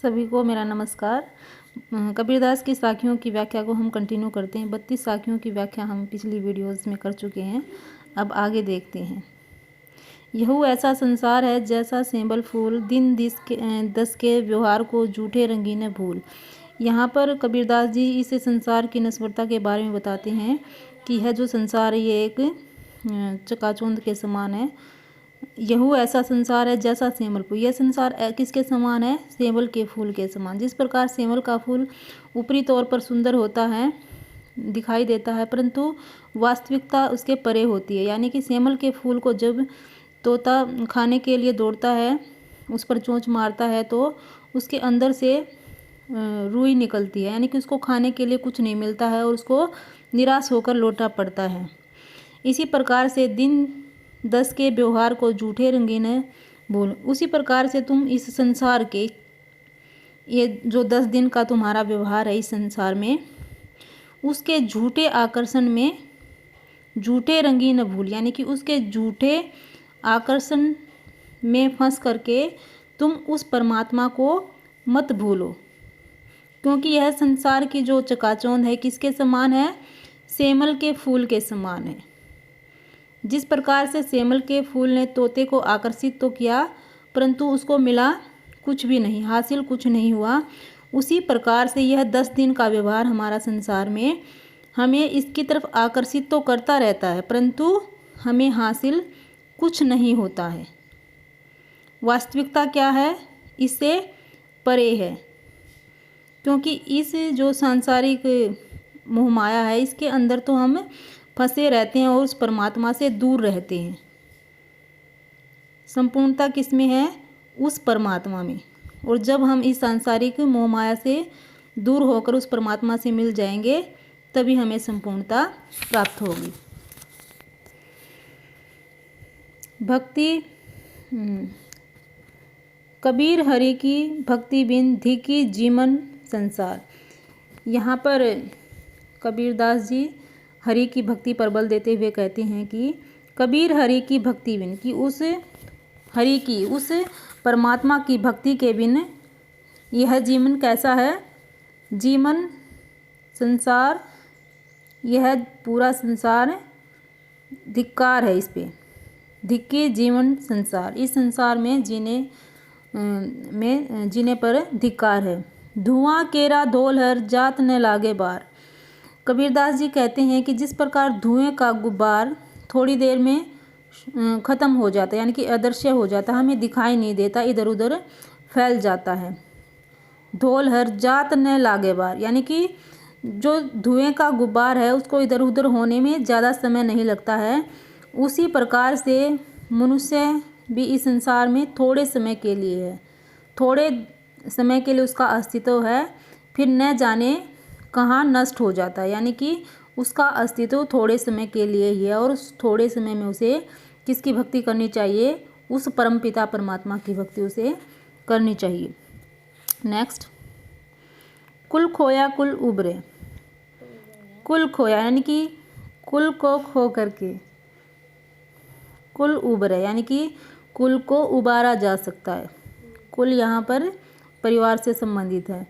सभी को मेरा नमस्कार। कबीरदास की साखियों की व्याख्या को हम कंटिन्यू करते हैं। 32 साखियों की व्याख्या हम पिछली वीडियोस में कर चुके हैं। अब आगे देखते हैं। यहू ऐसा संसार है जैसा सेंबल फूल, दिन दस के व्यवहार को झूठे रंगीन भूल। यहाँ पर कबीरदास जी इस संसार की नश्वरता के बारे में बताते हैं कि यह जो संसार है ये एक चकाचौंध के समान है। यहू ऐसा संसार है जैसा सेमल फूल। यह संसार किसके समान है? सेमल के फूल के समान। जिस प्रकार सेमल का फूल ऊपरी तौर पर सुंदर होता है, दिखाई देता है, परंतु वास्तविकता उसके परे होती है। यानी कि सेमल के फूल को जब तोता खाने के लिए दौड़ता है, उस पर चोंच मारता है, तो उसके अंदर से रुई निकलती है, यानी कि उसको खाने के लिए कुछ नहीं मिलता है और उसको निराश होकर लौटना पड़ता है। इसी प्रकार से दिन 10 के व्यवहार को झूठे रंगीन भूल। उसी प्रकार से तुम इस संसार के ये जो 10 दिन का तुम्हारा व्यवहार है इस संसार में, उसके झूठे आकर्षण में झूठे रंगीन भूल, यानी कि उसके झूठे आकर्षण में फंस करके तुम उस परमात्मा को मत भूलो। क्योंकि यह संसार की जो चकाचौंध है किसके समान है? सेमल के फूल के समान है। जिस प्रकार से सेमल के फूल ने तोते को आकर्षित तो किया, परंतु उसको मिला कुछ भी नहीं, हासिल कुछ नहीं हुआ, उसी प्रकार से यह 10 दिन का व्यवहार हमारा संसार में हमें इसकी तरफ आकर्षित तो करता रहता है, परंतु हमें हासिल कुछ नहीं होता है। वास्तविकता क्या है? इससे परे है। क्योंकि इस जो सांसारिक मोहमाया है इसके अंदर तो हम फंसे रहते हैं और उस परमात्मा से दूर रहते हैं। संपूर्णता किस में है? उस परमात्मा में। और जब हम इस सांसारिक मोहमाया से दूर होकर उस परमात्मा से मिल जाएंगे तभी हमें संपूर्णता प्राप्त होगी। भक्ति कबीर हरि की भक्ति बिन धिकी जीवन संसार। यहाँ पर कबीरदास जी हरि की भक्ति पर बल देते हुए कहते हैं कि कबीर हरि की भक्ति बिन, कि उस हरि की, उस परमात्मा की भक्ति के बिन यह जीवन कैसा है? जीवन संसार, यह पूरा संसार धिक्कार है। इस पे धिक्की जीवन संसार, इस संसार में जीने पर धिक्कार है। धुआं केरा धोल हर जात न लागे बार। कबीरदास जी कहते हैं कि जिस प्रकार धुएं का गुब्बार थोड़ी देर में ख़त्म हो जाता है, यानी कि अदृश्य हो जाता है, हमें दिखाई नहीं देता, इधर उधर फैल जाता है। धोल हर जात न लागे बार, यानी कि जो धुएं का गुब्बार है उसको इधर उधर होने में ज़्यादा समय नहीं लगता है। उसी प्रकार से मनुष्य भी इस संसार में थोड़े समय के लिए है, थोड़े समय के लिए उसका अस्तित्व है, फिर न जाने कहाँ नष्ट हो जाता है। यानी कि उसका अस्तित्व थोड़े समय के लिए ही है और उस थोड़े समय में उसे किसकी भक्ति करनी चाहिए? उस परमपिता परमात्मा की भक्ति उसे करनी चाहिए। नेक्स्ट, कुल खोया कुल उबरे। कुल खोया यानी कि कुल को खो करके कुल उबरे, यानी कि कुल को उबारा जा सकता है। कुल यहाँ पर परिवार से संबंधित है।